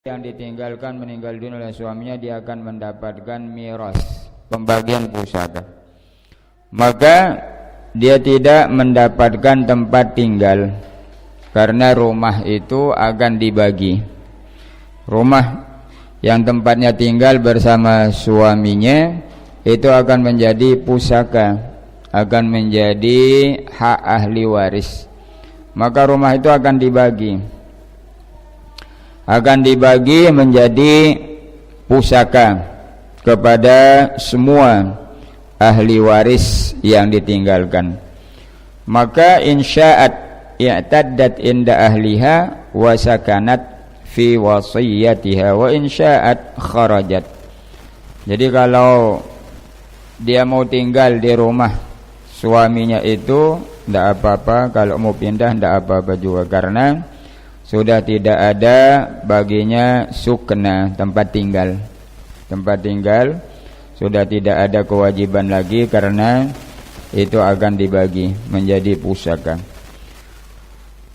yang ditinggalkan meninggal dunia oleh suaminya, dia akan mendapatkan miras, pembagian pusaka. Maka dia tidak mendapatkan tempat tinggal karena rumah itu akan dibagi. Rumah yang tempatnya tinggal bersama suaminya itu akan menjadi pusaka, akan menjadi hak ahli waris. Maka rumah itu akan dibagi menjadi pusaka kepada semua ahli waris yang ditinggalkan. Maka insya'at i'taddat inda ahliha wa sakanat fi wasiyatiha wa insya'at kharajat. Jadi kalau dia mau tinggal di rumah suaminya itu tidak apa-apa, kalau mau pindah tidak apa-apa juga, karena sudah tidak ada baginya sukna, tempat tinggal sudah tidak ada kewajiban lagi karena itu akan dibagi menjadi pusaka.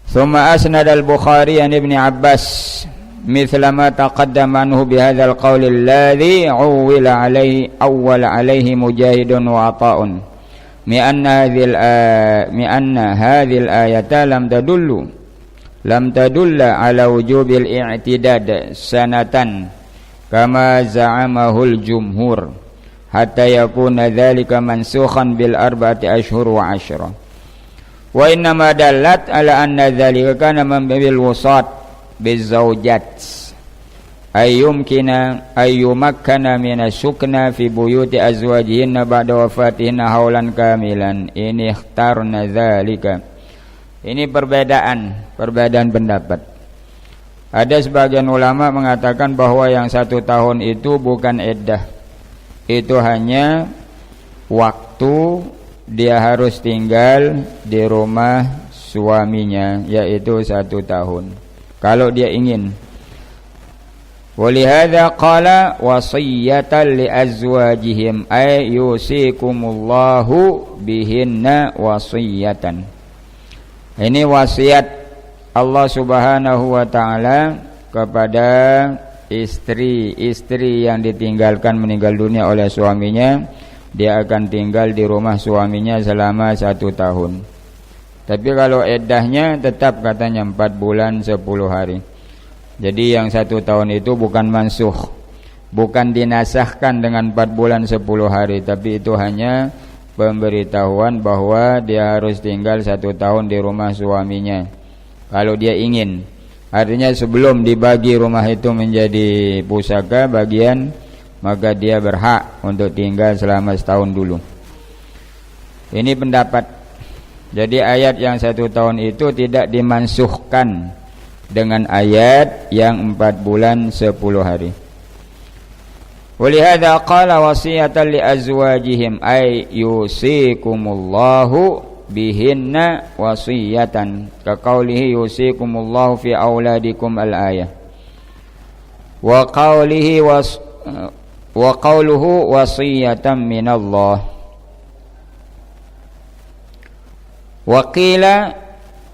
Thumma asnad al-Bukhari an Ibn Abbas mithla ma taqaddama anhu bihadzal qawl alladhi awwala alayhi Mujahidun wa Ata'un mi anna hadhil ayata lam tadulla ala wujubil i'tidad sanatan kama za'amahul jumhur hatta yakuna dhalika mansukhan bil arba'ati ashhur wa 'ashra wa innama dallat ala anna dhalika kana bil wusat biz zawjat ayyumakkana min asukna fi buyuti azwajihinna ba'da wafatihinna haulan kamilan in ikhtarna dhalika. Ini perbedaan pendapat. Ada sebagian ulama mengatakan bahwa yang 1 tahun itu bukan iddah, itu hanya waktu dia harus tinggal di rumah suaminya, yaitu 1 tahun kalau dia ingin. Walihada qala wasiyatan li azwajihim ay yusikumullahu bihinna wasiyatan. Ini wasiat Allah Subhanahu wa ta'ala kepada istri yang ditinggalkan meninggal dunia oleh suaminya. Dia akan tinggal di rumah suaminya selama 1 tahun. Tapi kalau iddahnya tetap katanya 4 bulan 10 hari. Jadi yang 1 tahun itu bukan mansukh, bukan dinasahkan dengan 4 bulan 10 hari, tapi itu hanya pemberitahuan bahwa dia harus tinggal 1 tahun di rumah suaminya kalau dia ingin. Artinya sebelum dibagi rumah itu menjadi pusaka bagian, maka dia berhak untuk tinggal selama 1 tahun dulu. Ini pendapat. Jadi ayat yang 1 tahun itu tidak dimansuhkan dengan ayat yang 4 bulan 10 hari. Walihada qala wasiyatan li azwajihim ay yusikumullahu bihinna wasiyatan ka qawlihi yusikumullahu fi auladikum al-ayah wa qawluhu wasiyatan minallah wa qila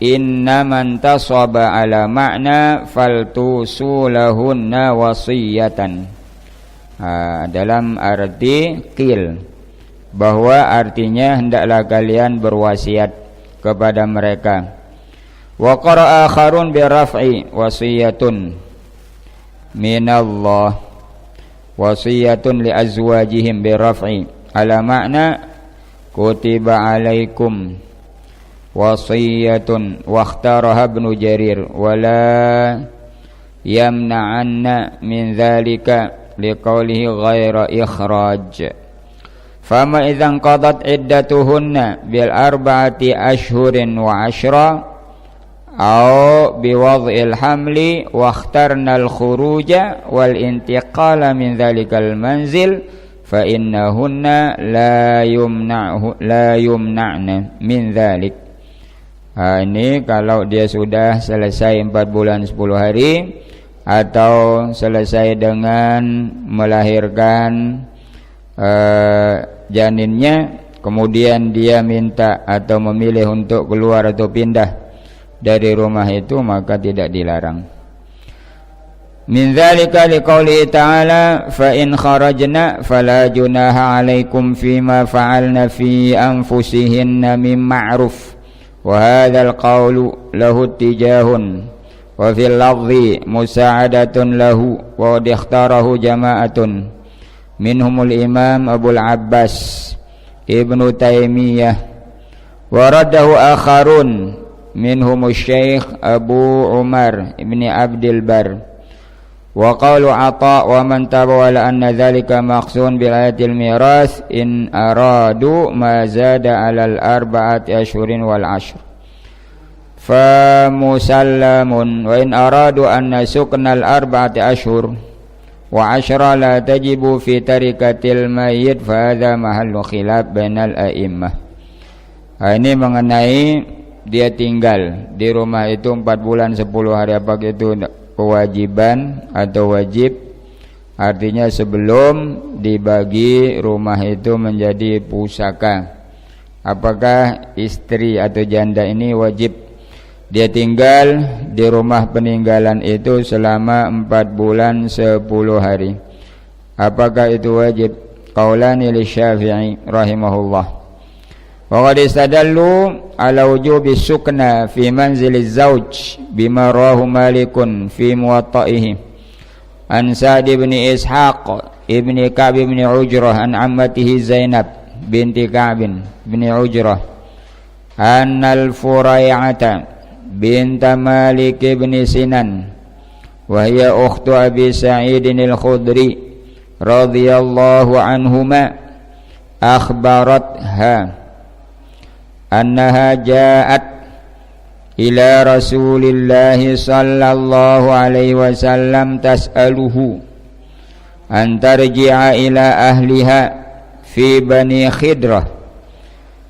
inna man tasaba ala ma'na faltusulahunna wasiyatan. Dalam arti qil, bahwa artinya hendaklah kalian berwasiat kepada mereka. Wa qara'a akharun bi raf'i wasiyatun minallah wasiyatun li azwajihim bi raf'i ala ma'na kutiba alaikum wasiyatun wa ikhtaraha Ibnu Jarir wala yamna'anna min dhalika liqaulihi ghaira ikhraj. Fama idzan qadat iddatuhunna bil arba'ati ashhurin wa 'ashra aw biwad'il hamli wa ikhtarna al khuruja wal intiqala min dhalikal manzil fa innahunna la yumna'na min dhalik. Ini kalau dia sudah selesai 4 bulan 10 hari atau selesai dengan melahirkan janinnya, kemudian dia minta atau memilih untuk keluar atau pindah dari rumah itu, maka tidak dilarang. Min dzalika liqaulihi ta'ala fa in kharajna fala junaha 'alaikum fima fa'alna fi anfusihinna min ma'ruf wa hadzal qawlu lahu tijahun wa fil lafzi musa'adatun lahu wa ikhtarahu jama'atun minhumul imam Abul Abbas Ibnu Taimiyah wa raddahu akharun minhumus Syekh Abu Umar Ibni Abdil Bar wa qawlu Ata wa man tabawala anna dhalika maqsun bil ayatil miras in aradu ma zada alal arba'ati ashhurin wal ashr fa musallamun wa in aradu anna suknal arba'ati ashhur wa ashra la tajibu fi tarikatil mayyit fa hadha mahallu khilaf bainal a'immah. Ini mengenai dia tinggal di rumah itu 4 bulan 10 hari, apakah itu kewajiban atau wajib? Artinya sebelum dibagi rumah itu menjadi pusaka, apakah istri atau janda ini wajib dia tinggal di rumah peninggalan itu selama 4 bulan 10 hari? Apakah itu wajib? Qaulani li Syafi'i rahimahullah. Wa qad istadallu ala wujubi sukna fi manziliz zawj bima rawahu Malikun fi muwatta'ihi an Sa'd ibn Ishaq ibn Ka'b ibn Ujrah an ammatihi Zainab binti Ka'b ibn Ujrah annal Furai'ata bint Malik ibn Sinan wa hiya ukhtu Abi Sa'id al-Khudri radhiyallahu anhuma akhbaratha annaha ja'at ila Rasulillahi sallallahu alaihi wasallam tas'aluhu an tarji'a ila ahliha fi Bani Khidrah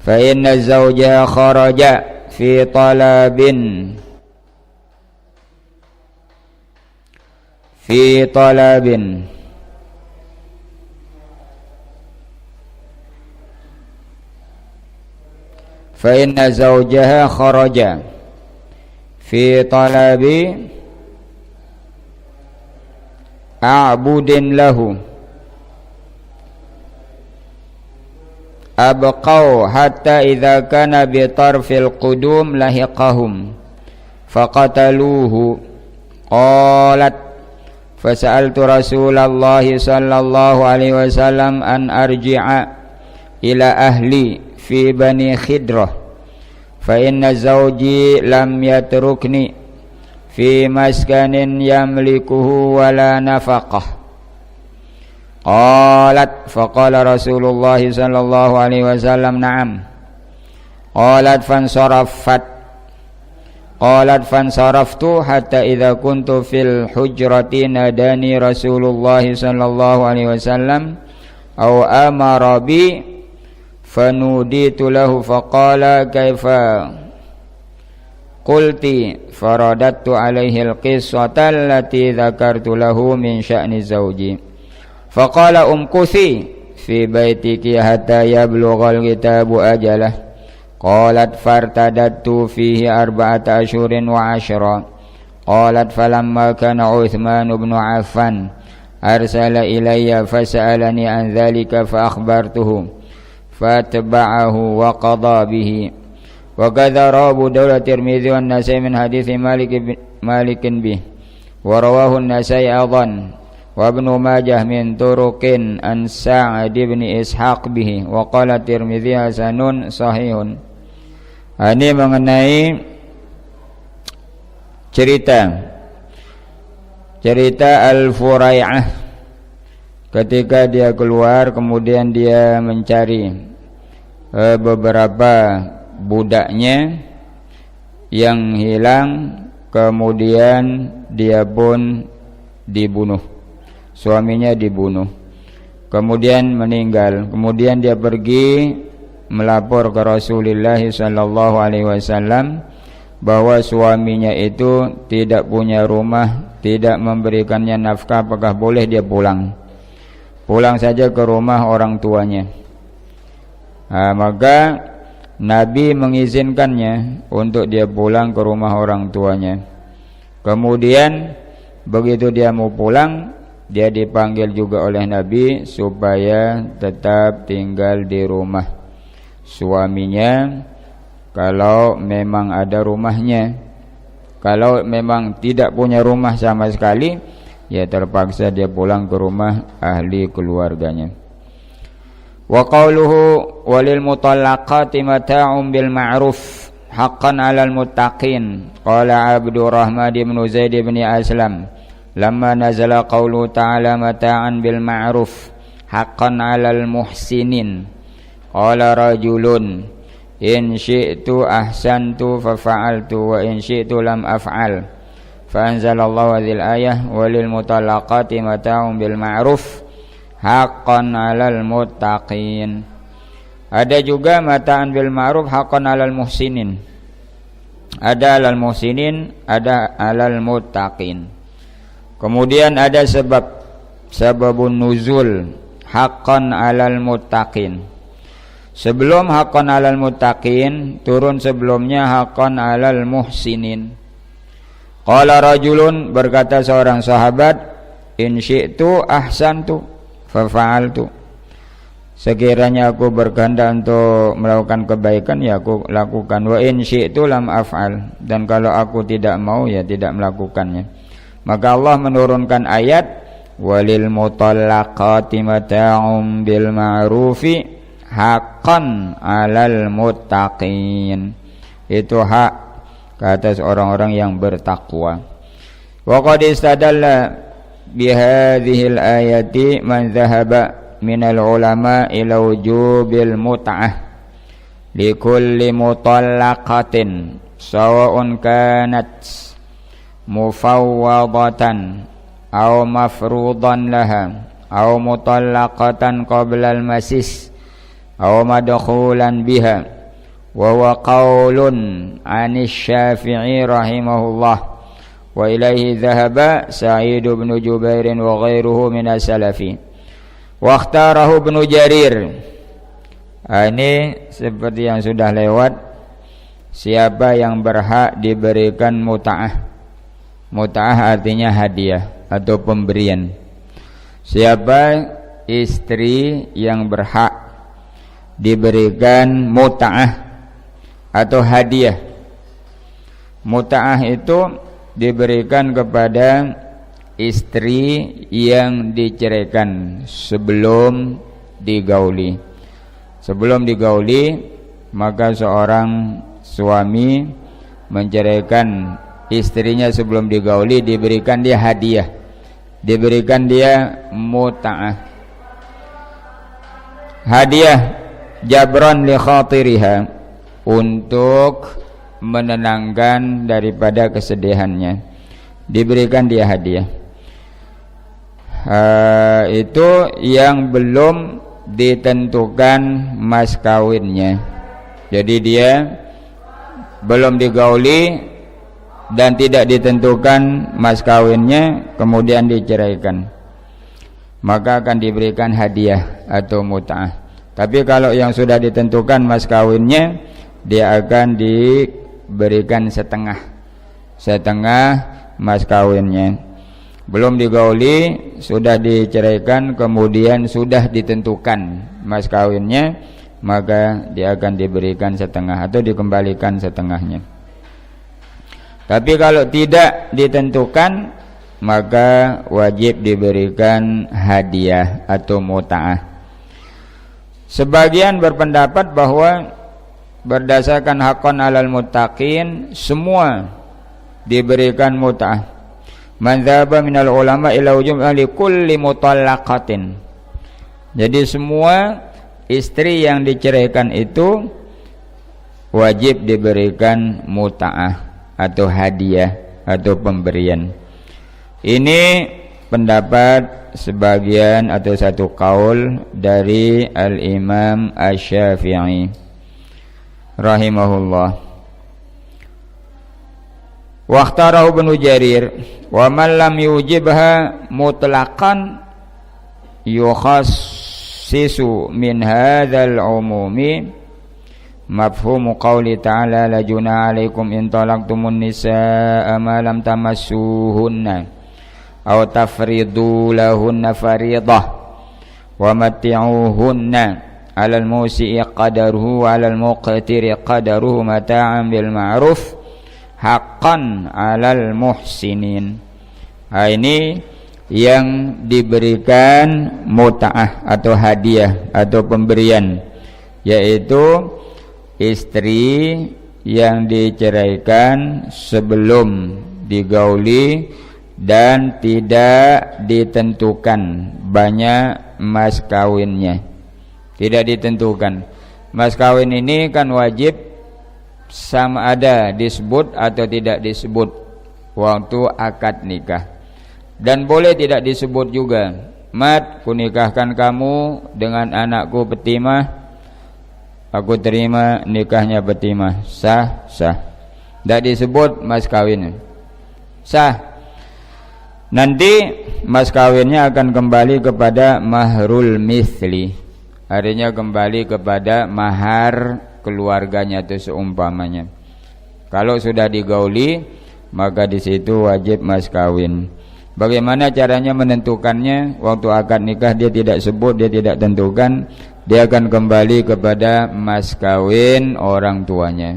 fa inna zawjaha kharaja fi talabin fa inna zawjaha kharaja fi talabi a'budin lahu abqaw hatta idza kana bi tarfil qudum lahiqahum faqataluhu qalat fasa'altu Rasulullah sallallahu alaihi wasallam an arji'a ila ahli fi Bani Khidrah fa inna zawji lam yatrukni fi maskanin yamlikuhu wala nafaqah. Qalat faqala Rasulullah sallallahu alaihi wasallam na'am. Qalat fansaraftu hatta idza kuntu fil hujrati nadani Rasulullah sallallahu alaihi wasallam aw amara bi fanuditu lahu faqala kaifa qulti faradattu alaihi alqissata allati dzakartu lahu min sya'ni zawji faqala umkuthi fi baitiki hatta yablughal kitabu ajalah qalat fartadattu fihi 4 ashhurin wa 10 qalat falamma kana Uthman ibn Affan arsala ilayya fasa'alani an dhalika fa akhbartuhu fatba'ahu wa qada bihi wa kadza rawu Dawud Tirmidzi wan Nasa'i min hadits Malik bih wa rawahu an-Nasa'i aidan wa Ibnu Majah min turuqin an Sa'd bin Ishaq bihi wa qala Tirmidzi hasanun sahihun. Ini mengenai cerita Al-Furai'ah ketika dia keluar kemudian dia mencari beberapa budaknya yang hilang, kemudian dia pun dibunuh, suaminya dibunuh, kemudian meninggal. Kemudian dia pergi melapor ke Rasulullah sallallahu alaihi wasallam bahwa suaminya itu tidak punya rumah, tidak memberikannya nafkah. Apakah boleh dia pulang saja ke rumah orang tuanya? Maka Nabi mengizinkannya untuk dia pulang ke rumah orang tuanya. Kemudian begitu dia mau pulang, dia dipanggil juga oleh Nabi supaya tetap tinggal di rumah suaminya kalau memang ada rumahnya. Kalau memang tidak punya rumah sama sekali, ya terpaksa dia pulang ke rumah ahli keluarganya. Wa qawluhu walil mutallaqati mata'un bil ma'ruf haqqan 'alal muttaqin. Qala Abdurrahman bin Zaid bin Aslam lamma nazala qawlu ta'ala mata'an bil ma'ruf haqqan 'alal muhsinin. Qala rajulun in syi'tu ahsantu fa fa'altu wa in syi'tu lam af'al. Fa anzalallahu hadhil ayah walil mutallaqati mata'un bil ma'ruf haqqan 'alal muttaqin. Ada juga mata'an bil ma'ruf haqqan 'alal muhsinin. Ada 'alal muhsinin, ada 'alal muttaqin. Kemudian ada sebabun nuzul haqqan 'alal muttaqin. Sebelum haqqan 'alal muttaqin turun sebelumnya haqqan 'alal muhsinin. Qala rajulun, berkata seorang sahabat, in syi'tu ahsantu fa fa'altu. Sekiranya aku berkehendak untuk melakukan kebaikan, ya aku lakukan. Wa in syi'tu lam af'al, dan kalau aku tidak mau, ya tidak melakukannya. Maka Allah menurunkan ayat walil mutallaqati mata'um bil ma'rufi haqqan 'alal muttaqin. Itu hak ke atas orang-orang yang bertakwa. Wa qad istadalla bihadhil ayati man dhahaba minal ulama ila wujubil mut'ah likulli mutallaqatin sawa'un kanat mufawwadatan aw mafruḍan laha aw mutallaqatan qabla al-masis aw madkhulan biha wa huwa qaulun 'ani Syafi'i rahimahullah wa ilaihi dhahaba Sa'id bin Jubair wa ghairuhu min as-salafi wa ikhtarahu Ibnu Jarir. Ini seperti yang sudah lewat, siapa yang berhak diberikan mut'ah. Mut'ah artinya hadiah atau pemberian. Siapa istri yang berhak diberikan mut'ah atau hadiah. Mut'ah itu diberikan kepada istri yang diceraikan sebelum digauli. Sebelum digauli, maka seorang suami menceraikan istrinya sebelum digauli, diberikan dia hadiah, diberikan dia mut'ah. Hadiah jabran li khatiriha, untuk menenangkan daripada kesedihannya, diberikan dia hadiah. Itu yang belum ditentukan mas kawinnya. Jadi dia belum digauli dan tidak ditentukan mas kawinnya, kemudian diceraikan, maka akan diberikan hadiah atau mut'ah. Tapi kalau yang sudah ditentukan mas kawinnya, dia akan diberikan setengah mas kawinnya. Belum digauli, sudah diceraikan, kemudian sudah ditentukan mas kawinnya, maka dia akan diberikan setengah atau dikembalikan setengahnya. Tapi kalau tidak ditentukan, maka wajib diberikan hadiah atau mut'ah. Sebagian berpendapat bahwa berdasarkan haqqan 'alal muttaqin semua diberikan mut'ah. Man dzaba minal ulama ila wujubli kulli mutallaqatin. Jadi semua istri yang diceraikan itu wajib diberikan mut'ah atau hadiah atau pemberian. Ini pendapat sebagian atau satu kaul dari Al-Imam Asy-Syafi'i rahimahullah. Wa ikhtarahu Ibnu Jarir wa man lam yujibha mutlaqan yukhassisu min hadzal umumi mafhumu qawli ta'ala la junaha 'alaikum in talaqtumun nisaa ma lam tamassuhunna aw tafridu lahunna fariidah wa matti'uhunna 'alal musii'i qadaruhu wa 'alal muqtiri qadaruhu mata'an bil ma'ruf haqqan 'alal muhsinin. Ini yang diberikan mut'ah atau hadiah atau pemberian, yaitu istri yang diceraikan sebelum digauli dan tidak ditentukan banyak mas kawinnya. Tidak ditentukan. Mas kawin ini kan wajib sama ada disebut atau tidak disebut waktu akad nikah. Dan boleh tidak disebut juga. Mat, kunikahkan kamu dengan anakku Petimah. Aku terima nikahnya Petimah. Sah, sah. Tidak disebut mas kawin. Sah. Nanti mas kawinnya akan kembali kepada mahrul mithli. Artinya kembali kepada mahar keluarganya itu seumpamanya. Kalau sudah digauli, maka di situ wajib mas kawin. Bagaimana caranya menentukannya? Waktu akad nikah dia tidak sebut, dia tidak tentukan. Dia akan kembali kepada mas kawin orang tuanya.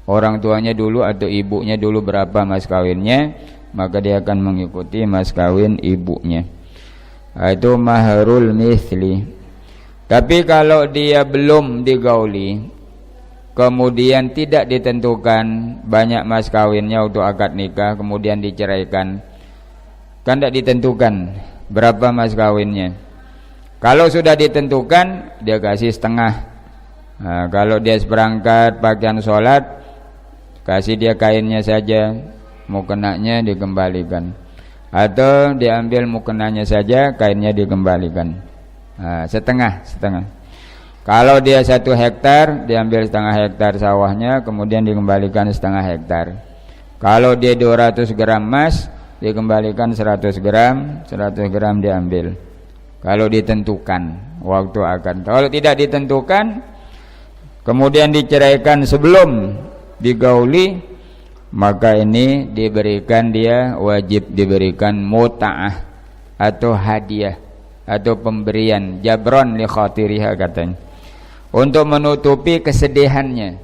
Orang tuanya dulu atau ibunya dulu berapa mas kawinnya, maka dia akan mengikuti mas kawin ibunya. Itu mahrul mithli. Tapi kalau dia belum digauli, kemudian tidak ditentukan banyak mas kawinnya untuk akad nikah, kemudian diceraikan, kan tidak ditentukan berapa mas kawinnya. Kalau sudah ditentukan, dia kasih setengah. Nah, kalau dia seperangkat pakaian sholat, kasih dia kainnya saja, mukenanya dikembalikan. Atau diambil mukenanya saja, kainnya dikembalikan. Nah, setengah. Kalau dia 1 hektar, diambil setengah hektar sawahnya, kemudian dikembalikan setengah hektar. Kalau dia 200 gram emas, dikembalikan 100 gram diambil. Kalau ditentukan waktu akan. Kalau tidak ditentukan, kemudian diceraikan sebelum digauli, maka ini diberikan, dia wajib diberikan mut'ah atau hadiah atau pemberian, jabron li khatiriha katanya, untuk menutupi kesedihannya,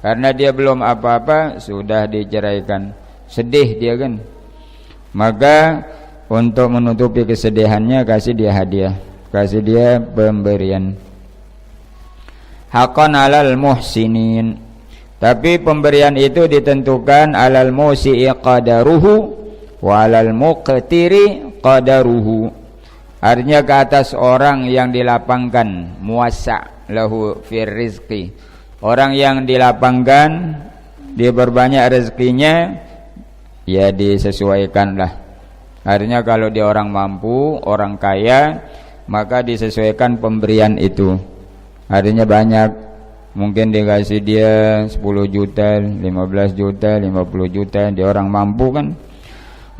karena dia belum apa-apa sudah diceraikan, sedih dia kan, maka untuk menutupi kesedihannya kasih dia hadiah, kasih dia pemberian. Haqqan 'alal muhsinin. Tapi pemberian itu ditentukan alal musi'i qadaruhu wa alal muqtiri qadaruhu. Artinya ke atas orang yang dilapangkan, muwassa' lahu fir rizqi. Orang yang dilapangkan, diperbanyak rezekinya, ya disesuaikanlah. Artinya kalau dia orang mampu, orang kaya, maka disesuaikan pemberian itu. Artinya banyak, mungkin dikasih dia 10 juta, 15 juta, 50 juta, dia orang mampu kan.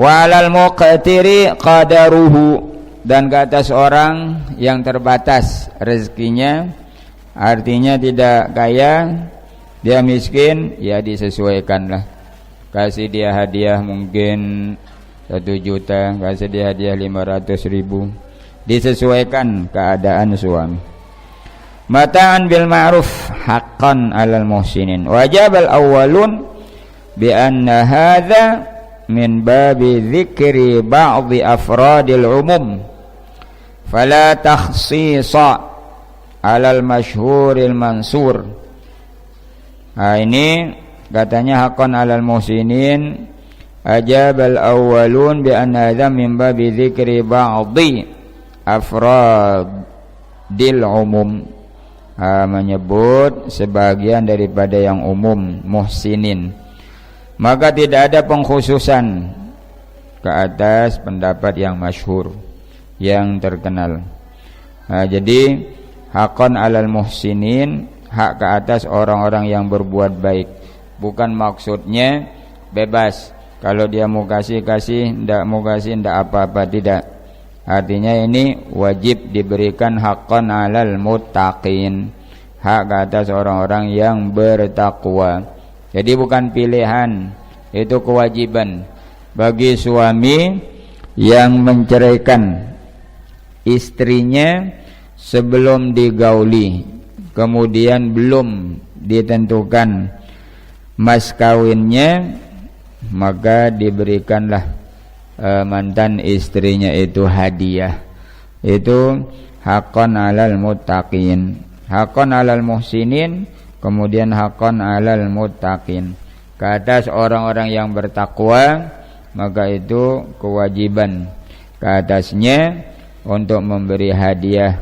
Wa 'alal muqtiri qadaruhu. Dan ke atas orang yang terbatas rezekinya, artinya tidak kaya, dia miskin, ya disesuaikanlah. Kasih dia hadiah mungkin 1 juta, kasih dia hadiah 500.000, disesuaikan keadaan suami. Mata'an bil ma'ruf haqqan 'alal muhsinin. Wajibal awwalun bi anna hadza min babi dzikri ba'dhi afradil umum. Fala takhsisa 'alal masyhuril mansur. Nah, ini katanya haqqan 'alal muhsinin. Ajabal awwalun bi anna hadza min babi dzikri ba'dhi afradil umum. Menyebut sebagian daripada yang umum, muhsinin. Maka tidak ada pengkhususan ke atas pendapat yang masyhur, yang terkenal. Jadi haqqan 'alal muhsinin, hak ke atas orang-orang yang berbuat baik. Bukan maksudnya bebas, kalau dia mau kasih, tidak mau kasih, tidak apa-apa, tidak. Artinya ini wajib diberikan haqqan 'alal muttaqin, hak ke atas orang-orang yang bertakwa. Jadi bukan pilihan, itu kewajiban bagi suami yang menceraikan istrinya sebelum digauli, kemudian belum ditentukan mas kawinnya, maka diberikanlah mantan istrinya itu hadiah. Itu haqqan 'alal muttaqin, haqqan 'alal muhsinin, kemudian haqqan 'alal muttaqin. Ke atas orang-orang yang bertakwa, maka itu kewajiban ke atasnya untuk memberi hadiah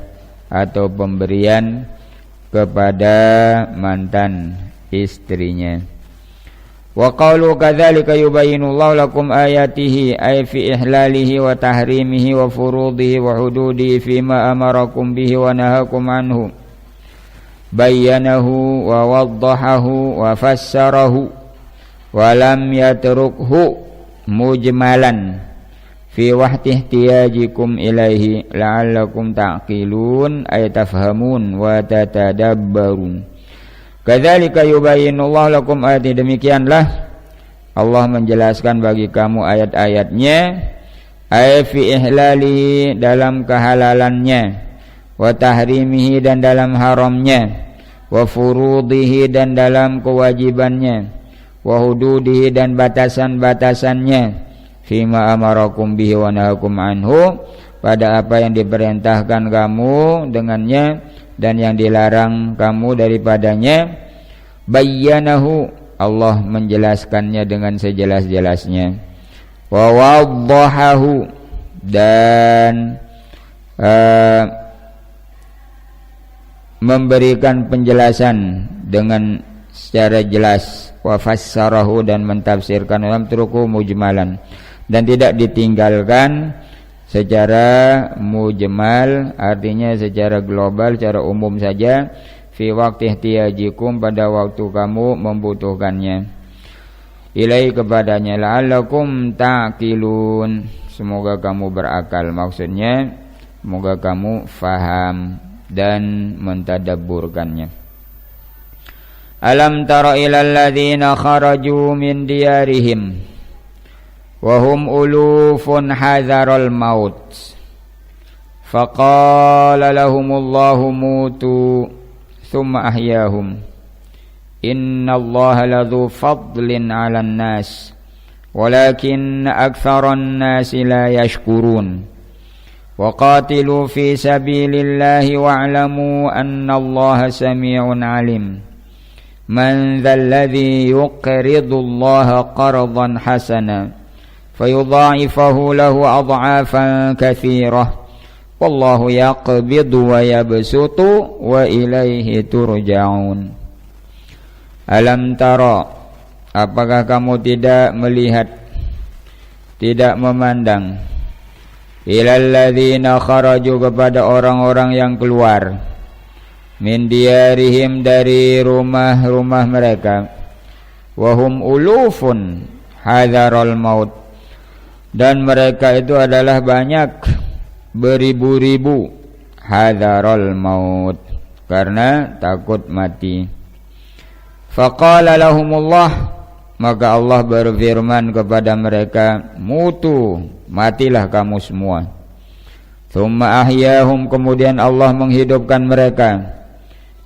atau pemberian kepada mantan istrinya. Wa qalu kadzalika yubayyinullahu lakum ayatihi ay fi ihlalihi wa tahrimihi wa furudihi wa hududihi fima amarakum bihi wa nahakum anhu, bayyanahu wa waddahahu wa fassarahu wa lam yatrukhu mujmalan fi wahti ihtiyajikum ilaihi la'allakum ta'qilun ay tafhamun wa tatadabbarun. Kadzalika yubayyinullahu lakum ayati, demikianlah Allah menjelaskan bagi kamu ayat-ayatnya, ay fi ihlali, dalam kehalalannya, wa tahrimihi, dan dalam haramnya, wa furudihi, dan dalam kewajibannya, wa hududihi, dan batasan-batasannya, fima amarakum bihi wa nahakum anhu, pada apa yang diperintahkan kamu dengannya dan yang dilarang kamu daripadanya. Bayyanahu, Allah menjelaskannya dengan sejelas-jelasnya. Wa waddahahu, dan memberikan penjelasan dengan secara jelas. Wa fassarahu, dan mentafsirkan dalam turuku mujmalan, dan tidak ditinggalkan secara mujmal, artinya secara global, secara umum saja. Fi waqti ihtiyajikum, pada waktu kamu membutuhkannya, ilai, kepadanya, la'allakum ta'qilun, semoga kamu berakal, maksudnya semoga kamu faham dan mentadabburkannya. Alam tara ilal ladzina kharaju min diyarihim wa hum ulufun hadzaral maut faqala lahumullahu mutu thumma ahyahum innallaha ladzu fadlin 'alan nas walakin aktsaran nasi la yashkurun wa qatilu fi sabilillahi wa'lamu annallaha samii'un 'alim man dzalladzi yuqridullaha qardan hasana fayudha'ifahu lahu adha'afan katsirah wallahu yaqbidu wa yabsutu wa ilaihi turja'un. Alam tara, apakah kamu tidak melihat, tidak memandang, ilal ladzina kharaju, kepada orang-orang yang keluar, min diyarihim, dari rumah-rumah mereka, wahum ulufun hadzaral maut, dan mereka itu adalah banyak, beribu-ribu, hadzaral maut, karena takut mati. Faqala lahumullah, maka Allah berfirman kepada mereka, mutu, matilah kamu semua. Tsumma ahyahum, kemudian Allah menghidupkan mereka.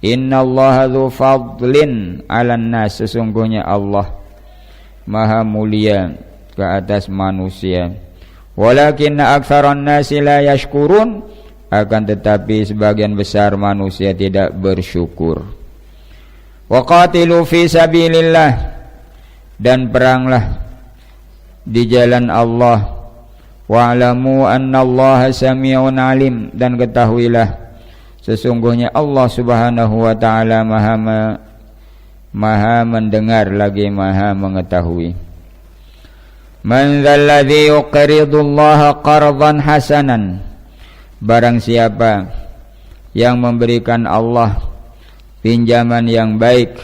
Innallaha dzu fadlin 'alan nas, sesungguhnya Allah maha mulia ke atas manusia. Walakinna aktsaran nasi la yashkurun, akan tetapi sebagian besar manusia tidak bersyukur. Wa qatilu fi sabilillah, dan peranglah di jalan Allah. Wa'lamu annallaha samii'un 'alim, dan ketahuilah sesungguhnya Allah Subhanahu wa taala maha mendengar lagi maha mengetahui. Man dzalladzi yuqridullaha qardan hasanan, barang siapa yang memberikan Allah pinjaman yang baik,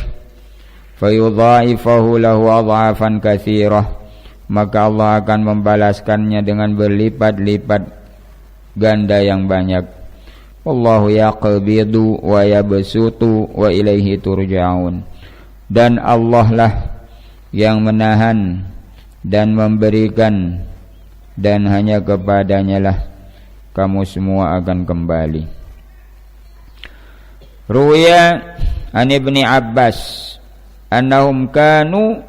fayudha'ifahu lahu adha'afan katsirah, maka Allah akan membalaskannya dengan berlipat-lipat ganda yang banyak. Wallahu yaqbidu wa yabsutu wa ilaihi turja'un, dan Allah lah yang menahan dan memberikan dan hanya kepadanya lah kamu semua akan kembali. Ruya an Ibni Abbas annahum kanu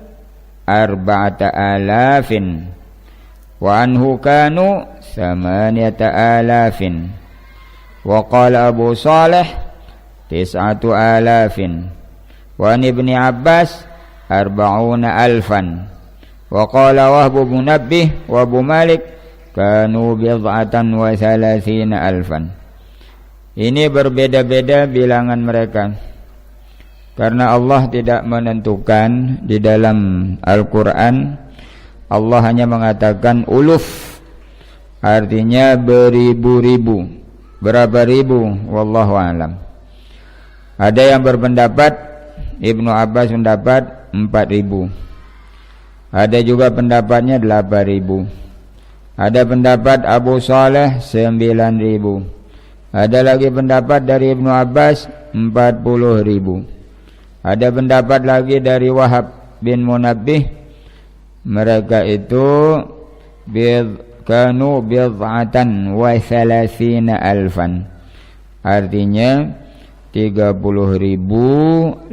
arba'ata alafin wa anhu kanu samaniyata alafin wa qala Abu Salih tis'atu alafin wa an Ibni Abbas arba'una alfan wa qala Wahb bin Munabbih wa Abu Malik kanu bid'atan wa thalathina alfan. Ini berbeda-beda bilangan mereka karena Allah tidak menentukan di dalam Al-Quran. Allah hanya mengatakan uluf, artinya beribu-ribu. Berapa ribu? Wallahu alam. Ada yang berpendapat, Ibnu Abbas mendapat 4.000. Ada juga pendapatnya 8.000. Ada pendapat Abu Saleh 9.000. Ada lagi pendapat dari Ibnu Abbas 40.000. Ada pendapat lagi dari Wahab bin Munabbih, mereka itu kanu bid'atan wa thalathina alfan, artinya 30.000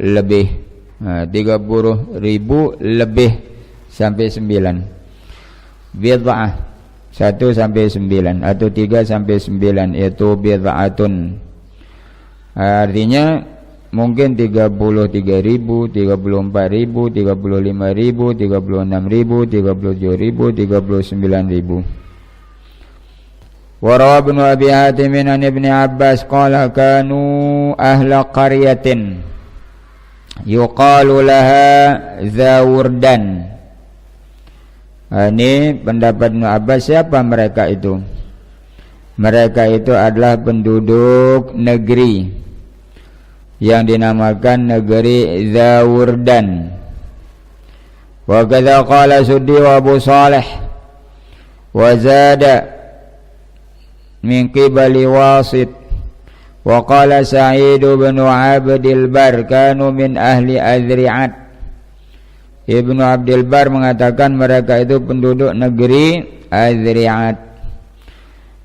lebih. 30.000 lebih sampai 9. Bid'ah 1 sampai 9 atau 3 sampai 9 itu bid'atun. Artinya mungkin 33.000, 34.000, 35.000, 36.000, 37.000, 39.000. Wa rawa Ibnu Abi Hatim an Ibni Abbas qala kanu ahla qaryatin yuqalu laha Zawurdan. Ini pendapat Ibnu Abbas. Siapa mereka itu? Mereka itu adalah penduduk negeri yang dinamakan negeri Zawurdan. Wa kadza qala Suddi wa Abu Salih wa zada min qibali Wasit wa qala Sa'id bin Abdil Bar kanu min ahli Azri'at. Ibnu Abdil Bar mengatakan mereka itu penduduk negeri Azri'at.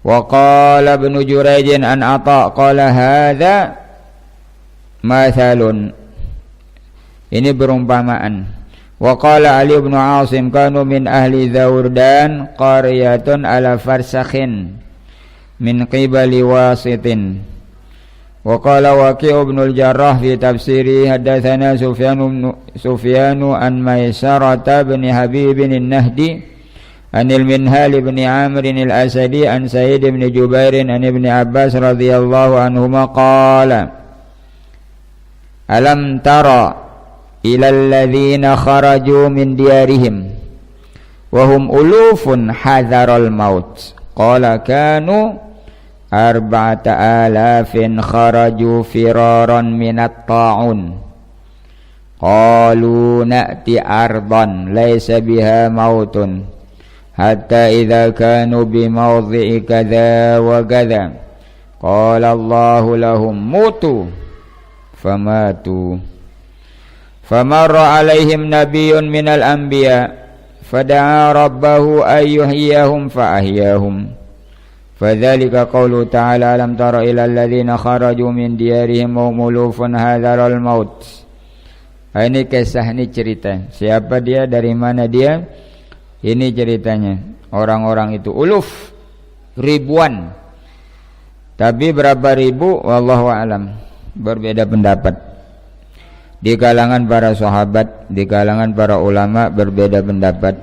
Wa qala Ibnu Jurayj an Atha qala hadza mathalun, ini perumpamaan. Wa qala Ali bin Asim kanu min ahli Zawurdan qaryatun ala farsakhin min qibali Wasitin. Wa qala Waqi' bin al-Jarrah fi tafsiri hadatsana Sufyanu an Maisarata bin Habib bin Nahdi an al-Minhal bin Amr al-Asadi an Sa'id bin Jubair an Ibni Abbas radhiyallahu anhuma qala alam tara ilal ladzina kharaju min diyarihim wa hum ulufun hadharal maut qala kanu arba'ata alafin kharaju firaran minat ta'un qalu na'ti ardan laysa biha mautun hatta idza kanu bi mawdhi'i kadza wa kadza qala Allahu lahum mutu famatu famarra alaihim nabiyyun minal anbiya fada'a rabbahu ayyuhiyahum fa'ahyahum fadzalika qawlu ta'ala alam tara ilal ladzina kharaju min diyarihim wa mulufun hadzaral maut. Ini kisah, ini cerita. Siapa dia, dari mana dia? Ini ceritanya. Orang-orang itu uluf, ribuan. Tapi berapa ribu wallahu alam, berbeda pendapat. Di kalangan para sahabat, di kalangan para ulama berbeda pendapat.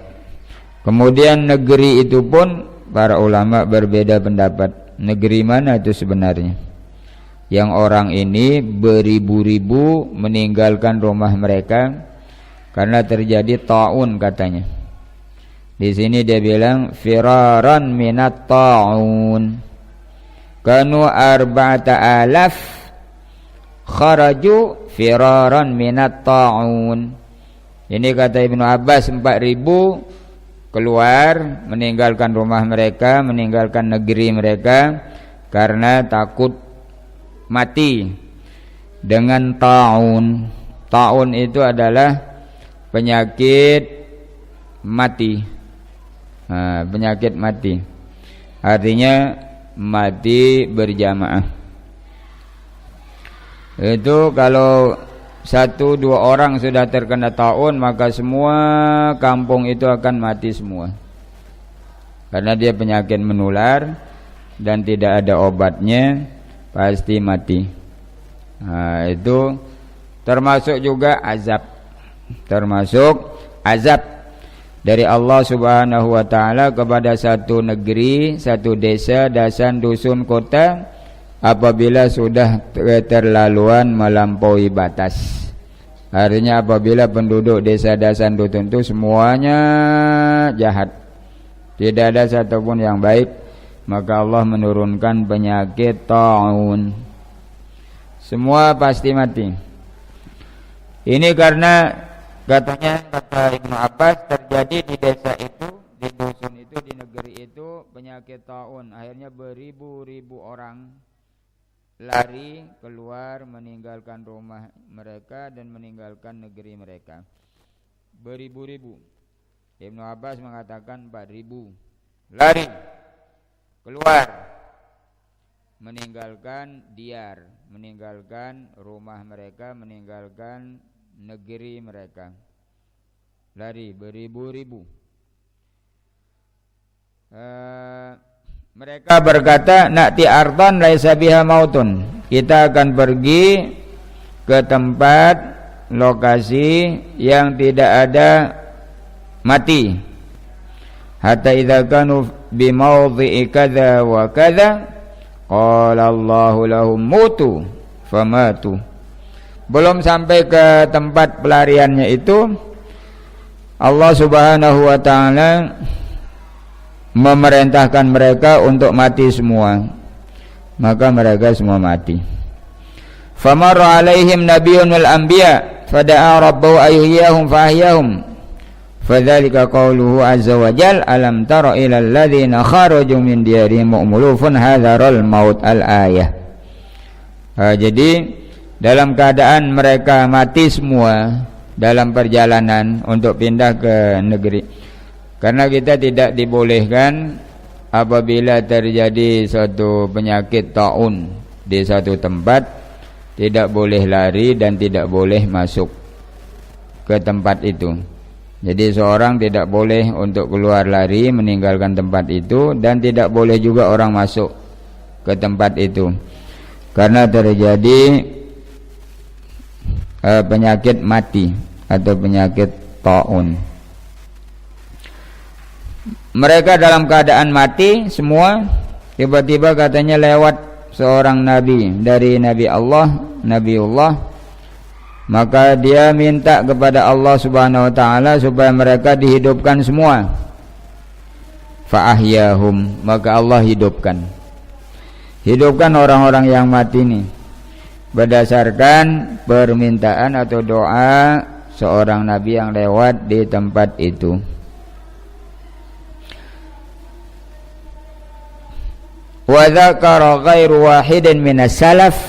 Kemudian negeri itu pun para ulama berbeda pendapat. Negeri mana itu sebenarnya? Yang orang ini beribu-ribu meninggalkan rumah mereka karena terjadi ta'un katanya. Di sini dia bilang firaran minat ta'un. Kanu arba'ata alaf kharaju firaran minat ta'un. Ini kata Ibnu Abbas 4.000 keluar meninggalkan rumah mereka, meninggalkan negeri mereka karena takut mati dengan ta'un. Ta'un itu adalah penyakit mati. Penyakit mati artinya mati berjamaah. Itu kalau 1-2 orang sudah terkena taun, maka semua kampung itu akan mati semua, karena dia penyakit menular dan tidak ada obatnya, pasti mati. Itu termasuk juga azab, dari Allah Subhanahu wa taala kepada satu negeri, satu desa, dusun, kota, apabila sudah keterlaluan melampaui batas. Artinya apabila penduduk desa, dusun itu semuanya jahat, tidak ada satupun yang baik, maka Allah menurunkan penyakit taun. Semua pasti mati. Ini karena katanya, kata Ibnu Abbas, terjadi di desa itu, di dusun itu, di negeri itu penyakit taun. Akhirnya beribu-ribu orang lari keluar meninggalkan rumah mereka dan meninggalkan negeri mereka. Beribu-ribu. Ibnu Abbas mengatakan 4.000 lari keluar meninggalkan diyar, meninggalkan rumah mereka, meninggalkan negeri mereka. Lari beribu-ribu. Mereka berkata, na'ti ardan laisa biha mautun. Kita akan pergi ke tempat lokasi yang tidak ada mati. Hatta idza kanu bi mawdhi'i kadza wa kadza qala Allahu lahum mutu famatu. Belum sampai ke tempat pelariannya itu, Allah Subhanahu wa taala memerintahkan mereka untuk mati semua, maka mereka semua mati. Famarra alaihim nabiyyun wal anbiya fada'a rabbahu ayyahum fahyahum fadzalika qauluhu azza wa jalla alam tara ilal ladzina kharaju min diyarihim mu'mulufun hadzaral maut al-ayah. Jadi dalam keadaan mereka mati semua dalam perjalanan untuk pindah ke negeri, karena kita tidak dibolehkan apabila terjadi suatu penyakit taun di satu tempat, tidak boleh lari dan tidak boleh masuk ke tempat itu. Jadi seorang tidak boleh untuk keluar lari meninggalkan tempat itu, dan tidak boleh juga orang masuk ke tempat itu, karena terjadi penyakit mati atau penyakit taun. Mereka dalam keadaan mati semua, tiba-tiba katanya lewat seorang nabi dari Nabi Allah, Nabiullah, maka dia minta kepada Allah Subhanahu wa taala supaya mereka dihidupkan semua. Fa ahyahum, maka Allah hidupkan orang-orang yang mati ini berdasarkan permintaan atau doa seorang nabi yang lewat di tempat itu. Wa dzakara ghairu wahidin minas salaf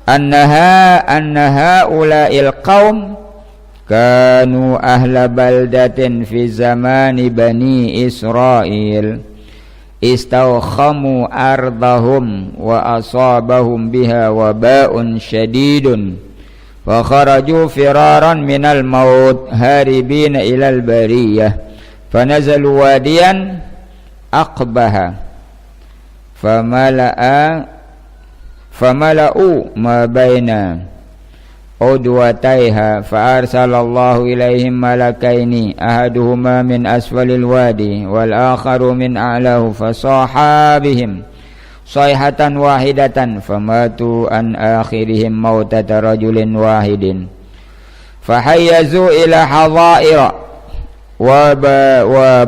anna ula'il qaum kanu ahla baldatin fi zamani bani Israil istawkhamu ardahum wa asabahum biha waba'un syadidun wa kharaju firaran minal maut haribina ilal bariyah fanazalu wadiyan aqbaha famala'u ma baina udwataiha fa arsalallahu ilaihim malakaini ahaduhuma min asfalil wadi wal akharu min a'lahu fasaha bihim sayhatan wahidatan famatu an akhirihim mautata rajulin wahidin fahayyazu ila hadha'ira wa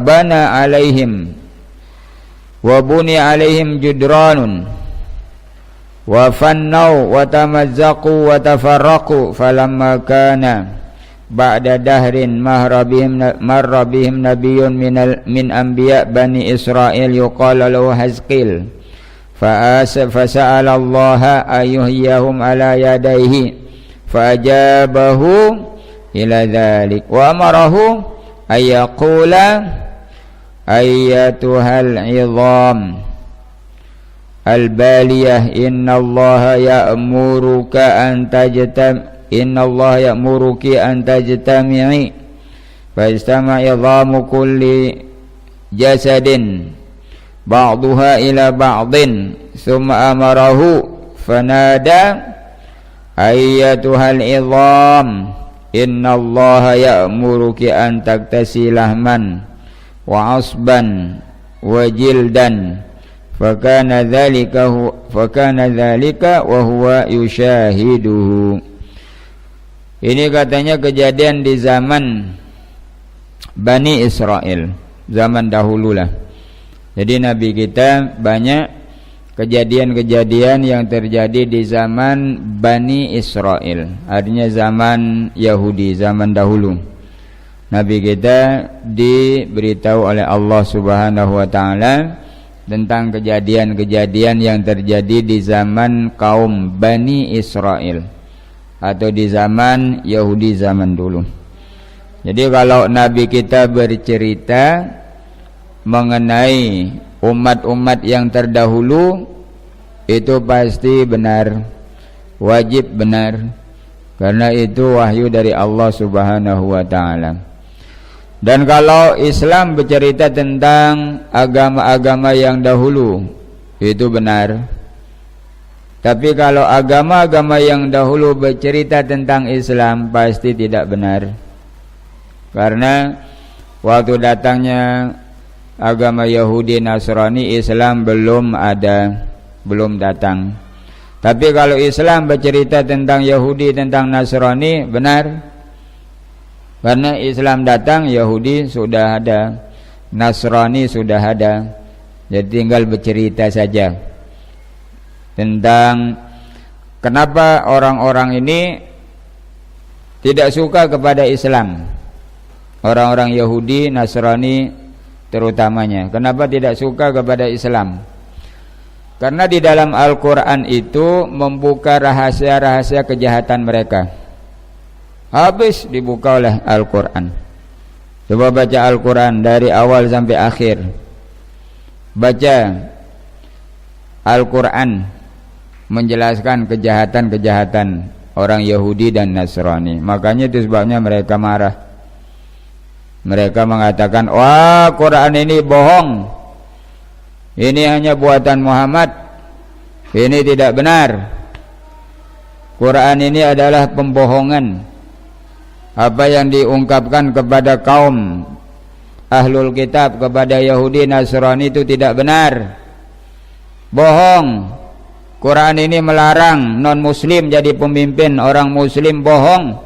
bana alaihim wa buni alaihim judranun wa fannau wa tamazzaqu wa tafarraqu falamma kana ba'da dahrin marra bihim nabiyyun min anbiya bani Israil yuqala lahu Hazqil fasa'ala Allah ayyuhyahum ala yadayhi faajabahu ila dhalik wa amarahu ayyaqula ayyatuhal 'idham al-baliyah innallaha ya'muruka an ya'muruki an tajtami'i fa istama' 'idhamu kulli jasadin ba'daha ila ba'din thumma amarahu fanada ayyatuhal 'idham innallaha ya'muruki an taktasilahman wa asban wa jildan fakana dzalika wa huwa yushahiduhu. Ini katanya kejadian di zaman Bani Israel, zaman dahulu lah. Jadi Nabi kita banyak kejadian-kejadian yang terjadi di zaman Bani Israel, artinya zaman Yahudi, zaman dahulu. Nabi kita diberitahu oleh Allah Subhanahu wa taala tentang kejadian-kejadian yang terjadi di zaman kaum Bani Israel atau di zaman Yahudi zaman dulu. Jadi kalau Nabi kita bercerita mengenai umat-umat yang terdahulu, itu pasti benar, wajib benar, karena itu wahyu dari Allah Subhanahu wa taala. Dan kalau Islam bercerita tentang agama-agama yang dahulu, itu benar. Tapi kalau agama-agama yang dahulu bercerita tentang Islam, pasti tidak benar. Karena waktu datangnya agama Yahudi Nasrani, Islam belum ada, belum datang. Tapi kalau Islam bercerita tentang Yahudi, tentang Nasrani, benar. Karena Islam datang, Yahudi sudah ada, Nasrani sudah ada. Jadi tinggal bercerita saja tentang kenapa orang-orang ini tidak suka kepada Islam. Orang-orang Yahudi, Nasrani terutamanya, kenapa tidak suka kepada Islam? Karena di dalam Al-Quran itu membuka rahasia-rahasia kejahatan mereka. Habis dibuka oleh Al-Quran. Coba baca Al-Quran dari awal sampai akhir. Baca Al-Quran menjelaskan kejahatan-kejahatan orang Yahudi dan Nasrani. Makanya itu sebabnya mereka marah. Mereka mengatakan, wah, Quran ini bohong, ini hanya buatan Muhammad, ini tidak benar, Quran ini adalah pembohongan. Apa yang diungkapkan kepada kaum Ahlul Kitab, kepada Yahudi Nasrani itu tidak benar, bohong. Quran ini melarang non-muslim jadi pemimpin, orang muslim bohong,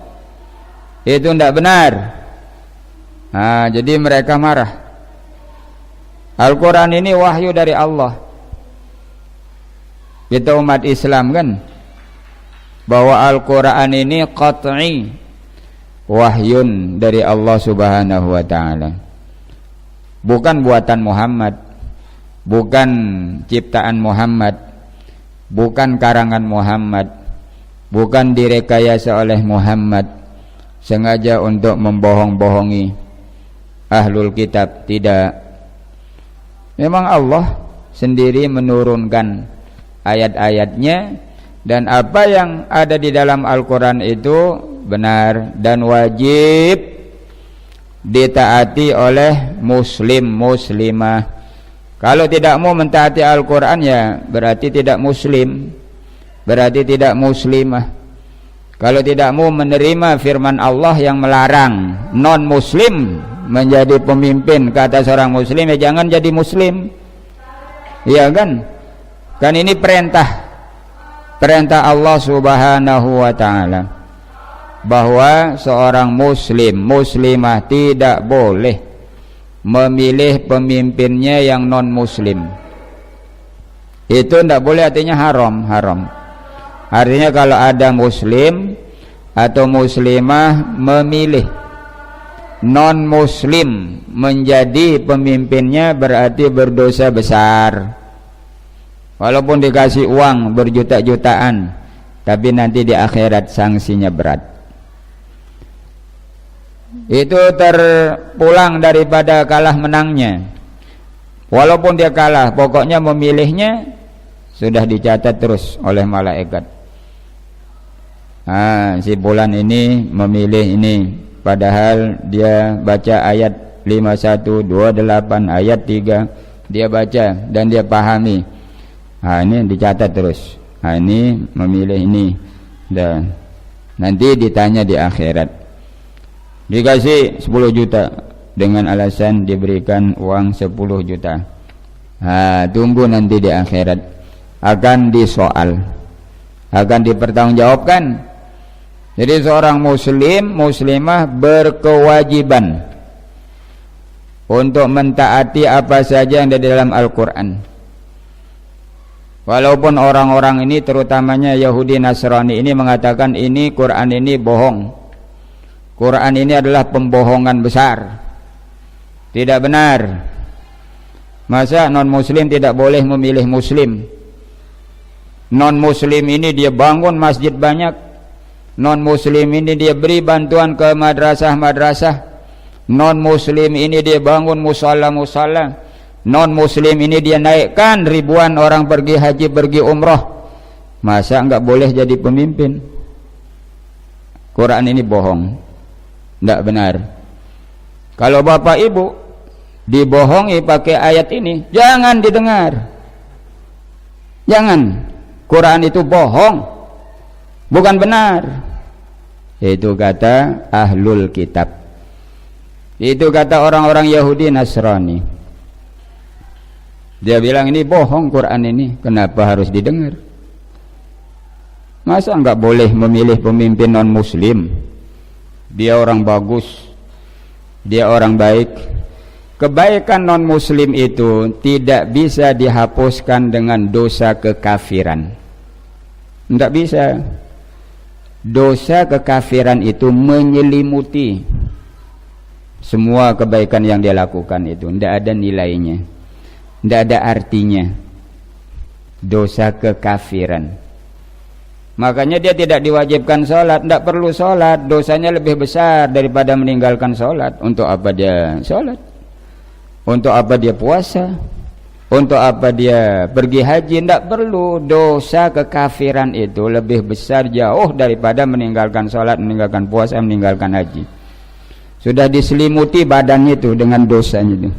itu tidak benar. Nah, jadi mereka marah. Al-Quran ini wahyu dari Allah. Kita umat Islam kan, bahwa Al-Quran ini qat'i, wahyun dari Allah Subhanahu wa ta'ala, bukan buatan Muhammad, bukan ciptaan Muhammad, bukan karangan Muhammad, bukan direkayasa oleh Muhammad sengaja untuk membohong-bohongi Ahlul Kitab. Tidak. Memang Allah sendiri menurunkan ayat-ayatnya, dan apa yang ada di dalam Al-Quran itu benar dan wajib ditaati oleh muslim muslimah. Kalau tidak mau mentaati Al-Quran, ya berarti tidak muslim, berarti tidak muslimah. Kalau tidak mau menerima firman Allah yang melarang non muslim menjadi pemimpin ke atas orang muslim, ya jangan jadi muslim. Iya kan? Kan ini perintah Allah Subhanahu wa ta'ala, bahwa seorang muslim muslimah tidak boleh memilih pemimpinnya yang non muslim. Itu tidak boleh, artinya haram. Artinya kalau ada muslim atau muslimah memilih non muslim menjadi pemimpinnya, berarti berdosa besar. Walaupun dikasih uang berjuta-jutaan, tapi nanti di akhirat sanksinya berat. Itu terpulang daripada kalah menangnya. Walaupun dia kalah, pokoknya memilihnya sudah dicatat terus oleh malaikat. Si bulan ini memilih ini, padahal dia baca ayat 5128 ayat 3 dia baca dan dia pahami. Ini dicatat terus. Ini memilih ini. Dan nanti ditanya di akhirat. Dikasih 10 juta dengan alasan diberikan uang 10 juta. Tunggu nanti di akhirat akan disoal, akan dipertanggungjawabkan. Jadi seorang muslim, muslimah berkewajiban untuk mentaati apa saja yang ada di dalam Al-Quran. Walaupun orang-orang ini, terutamanya Yahudi Nasrani ini, mengatakan ini Quran ini bohong, Quran ini adalah pembohongan besar, tidak benar. Masa non muslim tidak boleh memilih muslim? Non muslim ini dia bangun masjid banyak, non muslim ini dia beri bantuan ke madrasah-madrasah, non muslim ini dia bangun musalla-musalla, non muslim ini dia naikkan ribuan orang pergi haji, pergi umrah. Masa enggak boleh jadi pemimpin? Quran ini bohong, enggak benar. Kalau bapak ibu dibohongi pakai ayat ini, jangan didengar, jangan. Quran itu bohong, bukan benar. Itu kata ahlul kitab, itu kata orang-orang Yahudi Nasrani. Dia bilang ini bohong Quran ini, kenapa harus didengar? Masa enggak boleh memilih pemimpin non muslim? Dia orang bagus, dia orang baik. Kebaikan non muslim itu tidak bisa dihapuskan dengan dosa kekafiran. Tidak bisa. Dosa kekafiran itu menyelimuti semua kebaikan yang dia lakukan itu. Tidak ada nilainya, tidak ada artinya. Dosa kekafiran. Makanya dia tidak diwajibkan sholat, tidak perlu sholat, dosanya lebih besar daripada meninggalkan sholat. Untuk apa dia sholat? Untuk apa dia puasa? Untuk apa dia pergi haji? Tidak perlu. Dosa kekafiran itu lebih besar jauh daripada meninggalkan sholat, meninggalkan puasa, meninggalkan haji. Sudah diselimuti badannya itu dengan dosanya itu.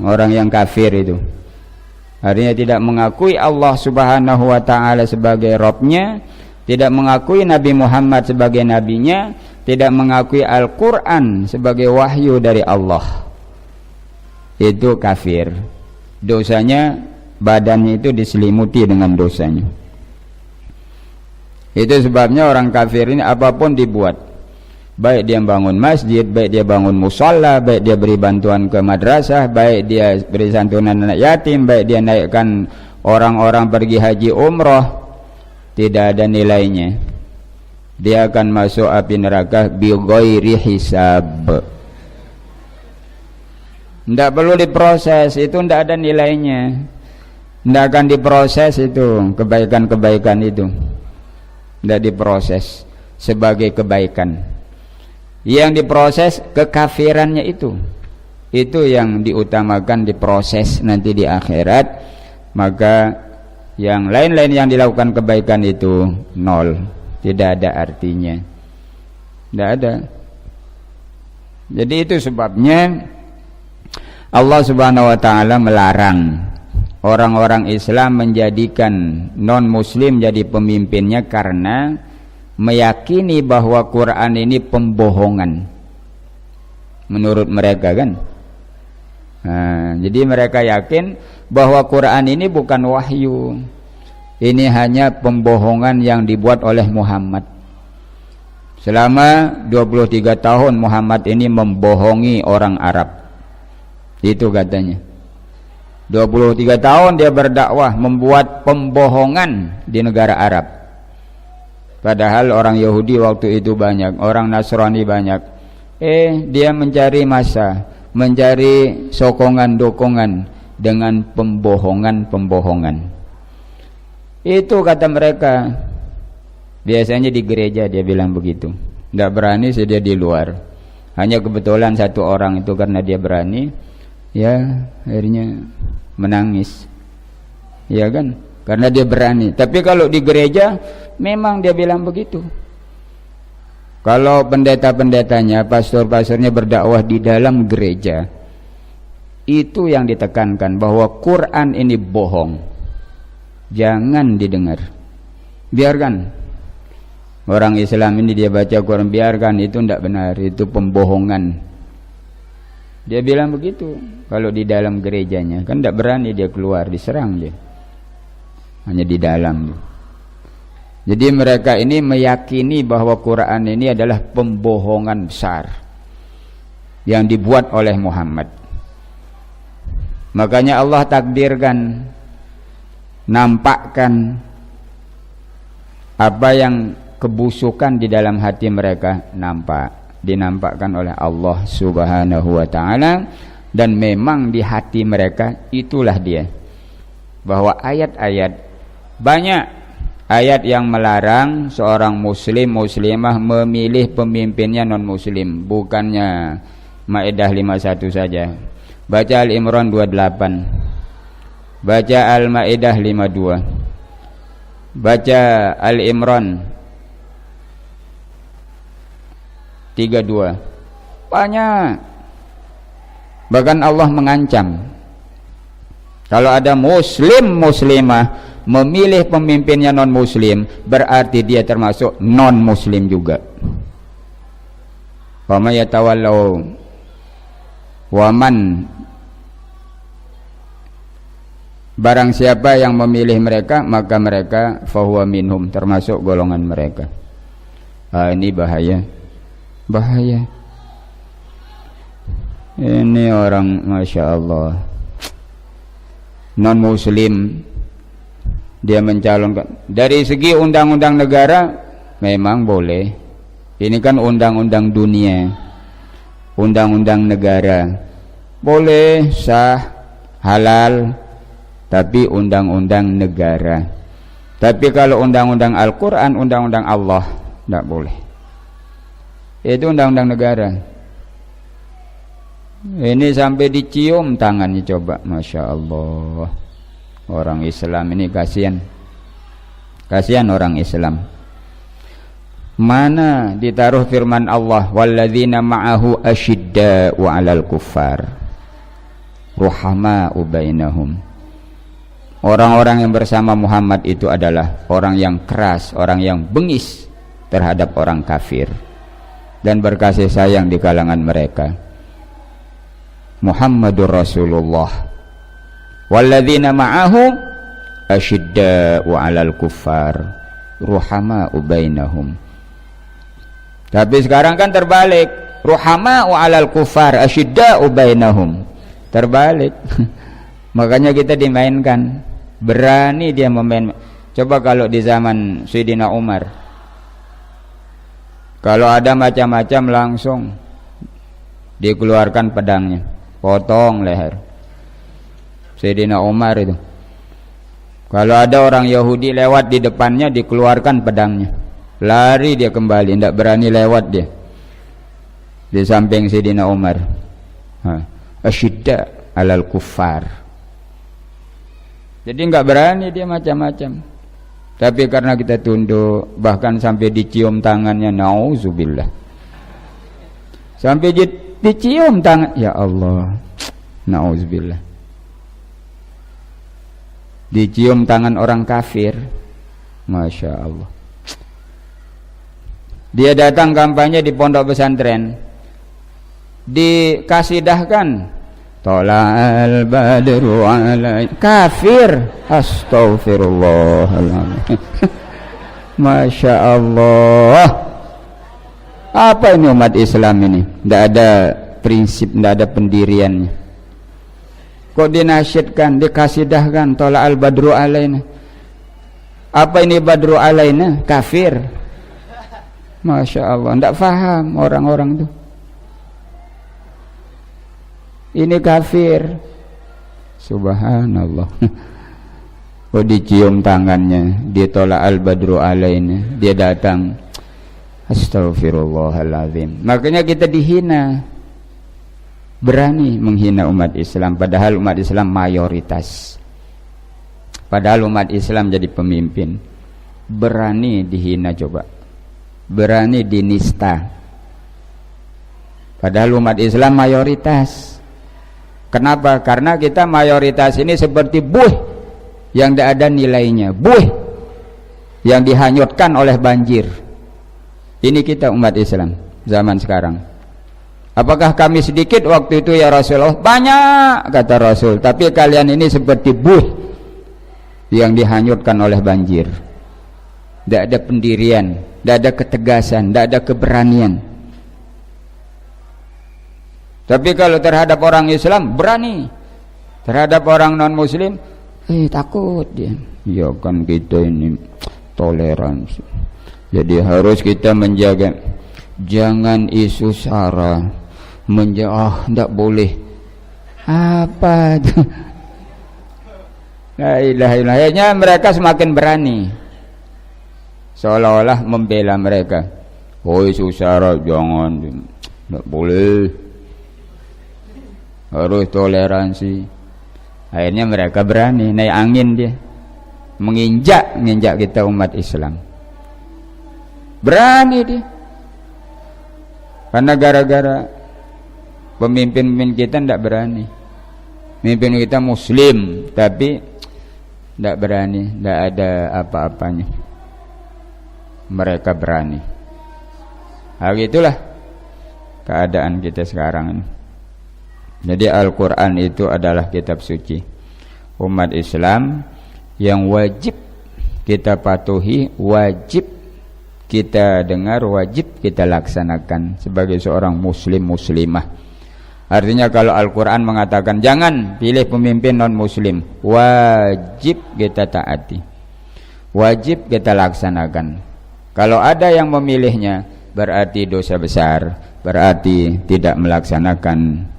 Orang yang kafir itu artinya tidak mengakui Allah subhanahu wa ta'ala sebagai Rabbnya, tidak mengakui Nabi Muhammad sebagai nabinya, tidak mengakui Al-Quran sebagai wahyu dari Allah. Itu kafir. Dosanya, badannya itu diselimuti dengan dosanya. Itu sebabnya orang kafir ini apapun dibuat, baik dia bangun masjid, baik dia bangun musalla, baik dia beri bantuan ke madrasah, baik dia beri santunan anak yatim, baik dia naikkan orang-orang pergi haji umroh, tidak ada nilainya. Dia akan masuk api neraka bi ghairi hisab. Tidak perlu diproses, itu tidak ada nilainya. Tidak akan diproses itu kebaikan-kebaikan itu, tidak diproses sebagai kebaikan. Yang diproses kekafirannya itu yang diutamakan diproses nanti di akhirat. Maka yang lain-lain yang dilakukan kebaikan itu nol, tidak ada artinya, tidak ada. Jadi itu sebabnya Allah subhanahu wa ta'ala melarang orang-orang Islam menjadikan non muslim jadi pemimpinnya, karena meyakini bahwa Quran ini pembohongan menurut mereka kan. Jadi mereka yakin bahwa Quran ini bukan wahyu, ini hanya pembohongan yang dibuat oleh Muhammad. Selama 23 tahun Muhammad ini membohongi orang Arab. Itu katanya 23 tahun dia berdakwah, membuat pembohongan di negara Arab. Padahal orang Yahudi waktu itu banyak, orang Nasrani banyak. Dia mencari massa, mencari sokongan-dokongan dengan pembohongan-pembohongan. Itu kata mereka. Biasanya di gereja dia bilang begitu, tidak berani dia di luar. Hanya kebetulan satu orang itu karena dia berani, ya akhirnya menangis, ya kan, karena dia berani. Tapi kalau di gereja memang dia bilang begitu. Kalau pendeta-pendetanya, pastor-pastornya berdakwah di dalam gereja, itu yang ditekankan bahwa Quran ini bohong, jangan didengar, biarkan orang Islam ini dia baca Quran, biarkan, itu tidak benar, itu pembohongan. Dia bilang begitu. Kalau di dalam gerejanya kan tidak berani dia keluar, diserang dia, hanya di dalam. Jadi mereka ini meyakini bahwa Quran ini adalah pembohongan besar yang dibuat oleh Muhammad. Makanya Allah takdirkan, nampakkan apa yang kebusukan di dalam hati mereka, dinampakkan oleh Allah Subhanahu wa ta'ala. Dan memang di hati mereka itulah dia, bahwa ayat-ayat, banyak ayat yang melarang seorang muslim muslimah memilih pemimpinnya non muslim. Bukannya Maidah 51 saja, baca Al-Imran 28, baca Al-Maidah 52, baca Al-Imran 32, banyak. Bahkan Allah mengancam kalau ada muslim muslimah memilih pemimpinnya non muslim, berarti dia termasuk non muslim juga. Wa may yatawallau waman, barang siapa yang memilih mereka, maka mereka fahuwa minhum, termasuk golongan mereka. Ini bahaya, bahaya. Ini orang Masya Allah non muslim, dia mencalonkan. Dari segi undang-undang negara memang boleh, ini kan undang-undang dunia, undang-undang negara boleh, sah, halal. Tapi undang-undang negara. Tapi kalau undang-undang Al-Quran, undang-undang Allah, tidak boleh. Itu undang-undang negara. Ini sampai dicium tangannya, coba, Masya Allah. Orang Islam ini kasihan, kasihan orang Islam. Mana ditaruh firman Allah, walladzina ma'ahu asyidda'u 'alal kuffar ruhama'u bainahum. Orang-orang yang bersama Muhammad itu adalah orang yang keras, orang yang bengis terhadap orang kafir, dan berkasih sayang di kalangan mereka. Muhammadur Rasulullah. Walladzina ma'ahu asyidda'u 'alal kuffar ruhama'u bainahum. Tapi sekarang kan terbalik, ruhama'u 'alal kuffar asyidda'u bainahum. Terbalik. Makanya kita dimainkan, berani dia memain. Coba kalau di zaman Sayyidina Umar, kalau ada macam-macam langsung dikeluarkan pedangnya, potong leher. Sayyidina Umar itu, kalau ada orang Yahudi lewat di depannya, dikeluarkan pedangnya, lari dia kembali, tidak berani lewat dia di samping Sayyidina Umar. Asyidda alal kuffar. Jadi nggak berani dia macam-macam. Tapi karena kita tunduk, bahkan sampai dicium tangannya, nauzubillah, sampai dicium tangan, ya Allah, nauzubillah, dicium tangan orang kafir. Masya Allah. Dia datang kampanye di pondok pesantren, dikasidahkan Tola'al badru alai, kafir, astaghfirullahaladzim. Masya Allah. Apa ini umat Islam ini? Tidak ada prinsip, tidak ada pendiriannya. Kok dinasyidkan, dikasidahkan Tola'al badru alaina. Apa ini badru alaina? Kafir. Masya Allah, tidak faham orang-orang itu. Ini kafir. Subhanallah. Oh, dicium tangannya, dia tolak al-badru alaina, dia datang, astagfirullahaladzim. Makanya kita dihina, berani menghina umat Islam, padahal umat Islam mayoritas, padahal umat Islam jadi pemimpin, berani dihina, coba berani dinista, padahal umat Islam mayoritas. Kenapa? Karena kita mayoritas ini seperti buih yang tidak ada nilainya, buih yang dihanyutkan oleh banjir. Ini kita umat Islam zaman sekarang. Apakah kami sedikit waktu itu ya Rasulullah? Banyak, kata Rasul, tapi kalian ini seperti buih yang dihanyutkan oleh banjir. Tidak ada pendirian, tidak ada ketegasan, tidak ada keberanian. Tapi kalau terhadap orang Islam berani, terhadap orang non muslim takut dia. Ya kan kita ini toleransi, jadi harus kita menjaga, jangan isu sara, tidak boleh apa itu. La ilaha illallah. Akhirnya mereka semakin berani, seolah-olah membela mereka. Oh isu sara jangan, tidak boleh, harus toleransi. Akhirnya mereka berani, naik angin dia, menginjak kita umat Islam. Berani dia, karena gara-gara pemimpin kita tidak berani. Pemimpin kita muslim tapi tidak berani, tidak ada apa-apanya. Mereka berani. Hal itulah keadaan kita sekarang ini. Jadi Al-Quran itu adalah kitab suci umat Islam yang wajib kita patuhi, wajib kita dengar, wajib kita laksanakan sebagai seorang muslim muslimah. Artinya kalau Al-Quran mengatakan jangan pilih pemimpin non muslim, wajib kita taati, wajib kita laksanakan. Kalau ada yang memilihnya berarti dosa besar, berarti tidak melaksanakan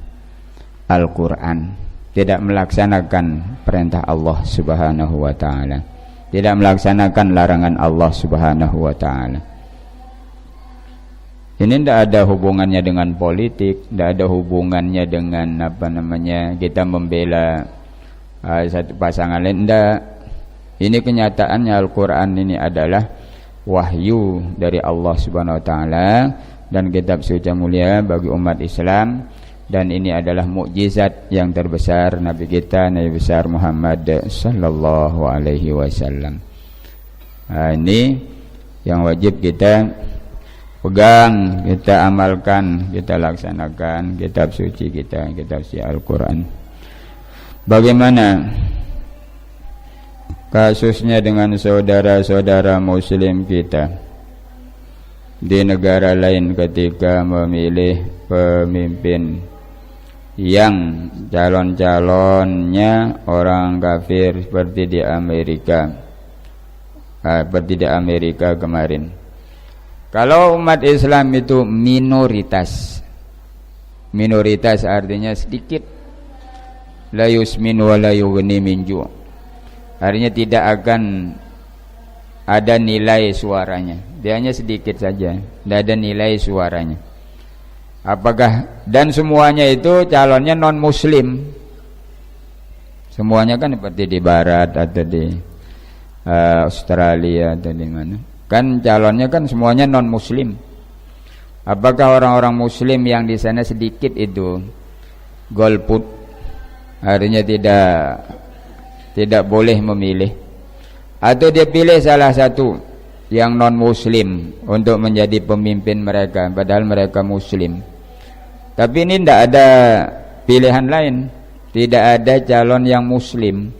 Al-Quran, tidak melaksanakan perintah Allah subhanahu wa ta'ala, tidak melaksanakan larangan Allah subhanahu wa ta'ala. Ini tidak ada hubungannya dengan politik, tidak ada hubungannya dengan kita membela satu pasangan lain, tidak. Ini kenyataannya Al-Quran ini adalah wahyu dari Allah subhanahu wa ta'ala dan kitab suci mulia bagi umat Islam. Dan ini adalah mukjizat yang terbesar Nabi kita, Nabi besar Muhammad sallallahu alaihi wasallam. Ini yang wajib kita pegang, kita amalkan, kita laksanakan kitab suci kita, kitab suci Al-Quran. Bagaimana kasusnya dengan saudara-saudara muslim kita di negara lain ketika memilih pemimpin yang calon-calonnya orang kafir seperti di Amerika, seperti di Amerika kemarin. Kalau umat Islam itu minoritas, minoritas artinya sedikit, la yusmin wa la yughni min ju', artinya tidak akan ada nilai suaranya, dia hanya sedikit saja, tidak ada nilai suaranya. Apakah dan semuanya itu calonnya non muslim, semuanya kan seperti di barat atau di Australia atau di mana, kan calonnya kan semuanya non muslim. Apakah orang-orang muslim yang di sana sedikit itu golput, artinya tidak boleh memilih, atau dia pilih salah satu yang non muslim untuk menjadi pemimpin mereka padahal mereka muslim? Tapi ini tidak ada pilihan lain, tidak ada calon yang muslim,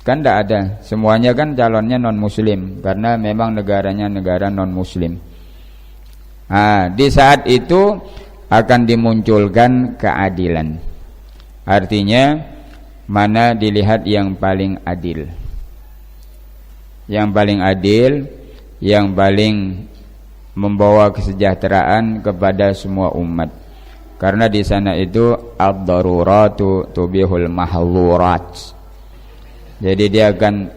kan tidak ada, semuanya kan calonnya non muslim karena memang negaranya negara non muslim. Di saat itu akan dimunculkan keadilan, artinya mana dilihat yang paling adil, yang paling adil, yang paling membawa kesejahteraan kepada semua umat. Karena di sana itu ad-daruratu tubihul mahlurat. Jadi dia akan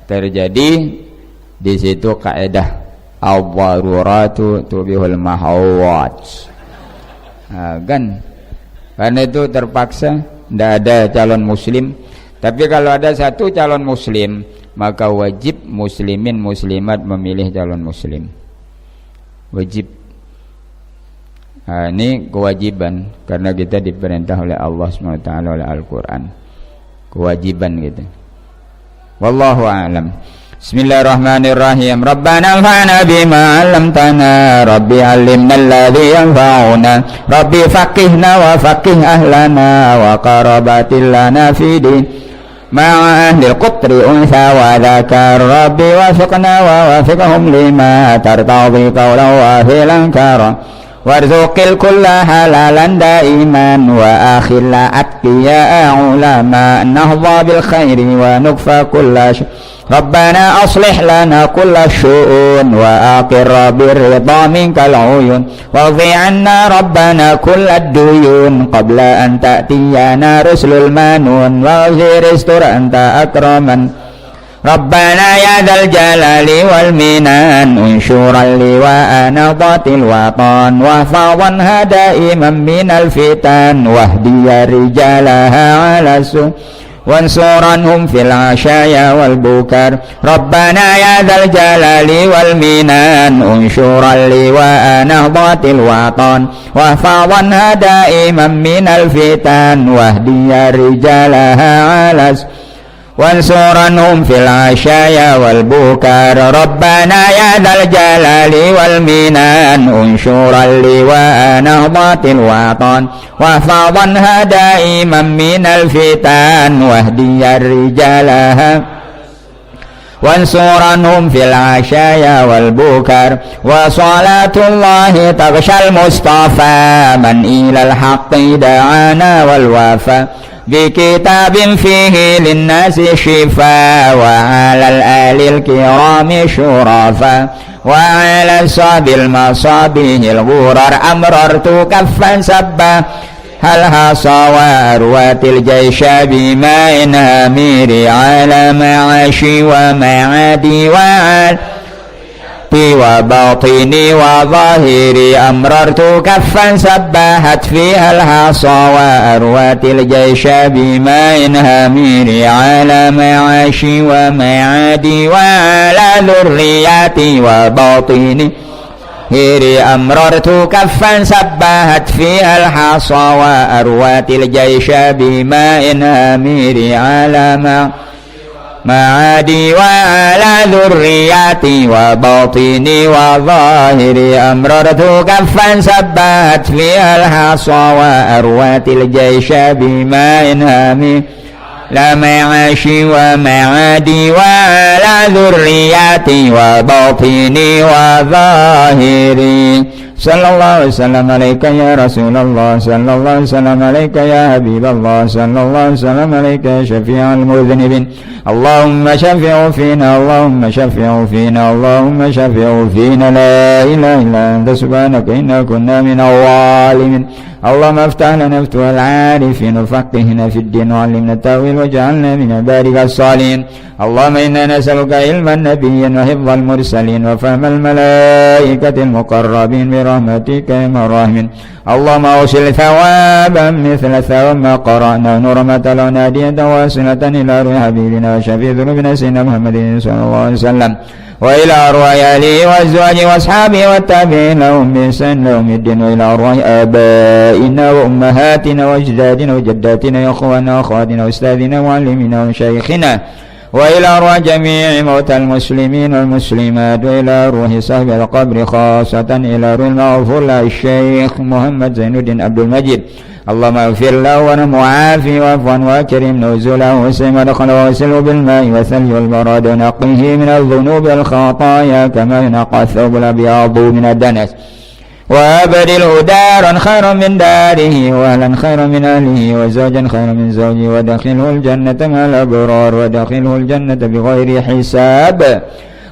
terjadi di situ kaidah ad-daruratu tubihul mahlurat. Kan karena itu terpaksa tidak ada calon muslim. Tapi kalau ada satu calon muslim, maka wajib muslimin muslimat memilih calon muslim. Wajib. Ini kewajiban karena kita diperintah oleh Allah SWT oleh Al-Quran. Kewajiban gitu. Wallahu a'lam. Bismillahirrahmanirrahim. Rabbana anfa'na bima 'allamtana, Rabbi 'allimna alladhi yanfa'una, Rabbi faqihna wa faqih ahlana wa qarabatil lana fi din ma'a ahli al-qutri untha wa dhakar, Rabbi wafiqna wa wafiqhum lima tartadi qawlan wa fi'lan kara, warzuqil kulla halalan daiman wa akhilla atqiya ulama nahdha bil khairi wa nukfa kulla Rabbana aslih lana kulla syu'un wa aqir birridha minkal uyun wadhi anna Rabbana kulla duyun qabla an ta'tiyana rusulul manun waghfir istur anta akraman Rabbana ya dzal jalali wal minan unsyural liwa nadatil watan wa fawan hada imam minal fitan wahdiya rijalaha ala su wansuranhum fil ashaya wal bukar Rabbana ya dzal jalali wal minan unsyural liwa nadatil watan wa fawan hada imam minal fitan wahdiya rijalaha ala su wansuranhum fil ashaya wal bukar Rabbana ya dzal jalali wal minan unsyural liwa nahdatil watan wa fadan hada imam minal fitan wahdiyar rijalaha wansuranhum fil ashaya wal bukar wa salatullahi taghshal mustafa man ilal haqqi da'ana wal wafa بكتاب فيه للناس شفاء وعلى الآل الكرام شرفا وعلى الصاب المصابيه الغرر أمررت كفا سبا هل حصى وأروات الجيش بماء أمير على معاشي ومعادي وعلى وباطني وظاهري أمررت كفا سباحت فيها الحصى وأروات الجيش بماء همير على معاشي ومعادي وعلى ذرياتي وباطني هيري أمررت كفا سباحت فيها الحصى وأروات الجيش بماء همير على معادي وعلى ذرياتي وباطني وظاهري أمررت كفا سبات فيها الحصى وأروات الجيش بماء هامي لا معاشي ومعادي وعلى ذرياتي وباطني وظاهري صلى الله عليه وسلم عليك يا رسول الله صلى الله عليه وسلم عليك يا حبيب الله صلى الله عليه وسلم عليك يا شفيع المذنبين اللهم شفع فينا اللهم شفع فينا اللهم شفع فينا لا إله إلا أنت سبحانك إنا كنا من الظالمين اللهم افتح لنا فتوح العارفين وفقهنا في الدين وعلمنا التأويل واجعلنا من عبادك الصالحين اللهم إنا نسألك علم النبيين وحفظ المرسلين وفهم الملائكة المقربين برحمتك يا أرحم الراحمين اللهم أوصل ثوابا مثل ثواب ما قرأنا ونور ما تلونا هدية واصلة إلى روح حبيبنا وشفيع ذنوبنا سيدنا محمد صلى الله عليه وسلم وإلى أرواح آله وأزواجه وأصحابه والتابعين لهم بإحسان يوم الدين وإلى أرواح آبائنا وأمهاتنا وأجدادنا وجداتنا وإخواننا وأخواتنا وأستاذنا ومعلمينا ومشايخنا وإلى أرواح جميع موتى المسلمين والمسلمات وإلى روح صاحب القبر خاصة إلى روح المغفور له الشيخ محمد زين الدين عبد المجيد اللهم اغفر له وعافه واعف عنه واكرم نزله وسع مدخله وغسله بالماء والثلج والبراد ونقه من الذنوب والخطايا كما ينقى الثوب الأبيض من الدنس وأبدله دارا خيرا من داره وأهلا خيرا من أهله وزوجا خيرا من زوجه ودخله الجنة مع الأبرار ودخله الجنة بغير حساب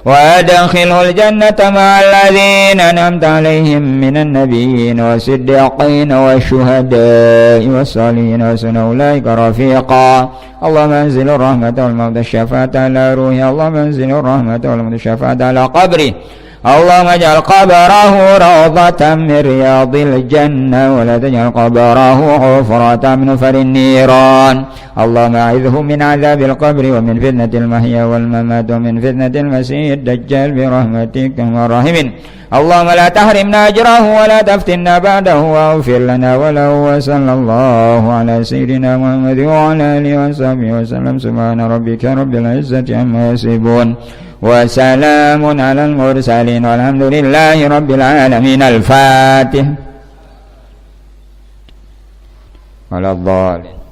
وأدخله الجنة مع الذين أنعمت عليهم من النبيين والصديقين والشهداء والصالحين وحسن أولئك رفيقا اللهم انزل الرحمة والموت الشفاعة على روحه اللهم انزل الرحمة والموت الشفاعة على قبره اللهم اجعل قبره روضة من رياض الجنة ولا تجعل قبره حفرة من نفر النيران. اللهم أعذه من عذاب القبر ومن فتنة المحيا والممات ومن فتنة المسيح الدجال برحمتك يا الراحمين. اللهم لا تحرمنا أجره ولا تفتنا بعده واغفر لنا وله. وصلى الله على سيدنا محمد وعلى آله وصحبه وسلم. سبحان ربك رب العزة عما يصفون وسلام على المرسلين والحمد لله رب العالمين. الفاتح. ولا الضالين.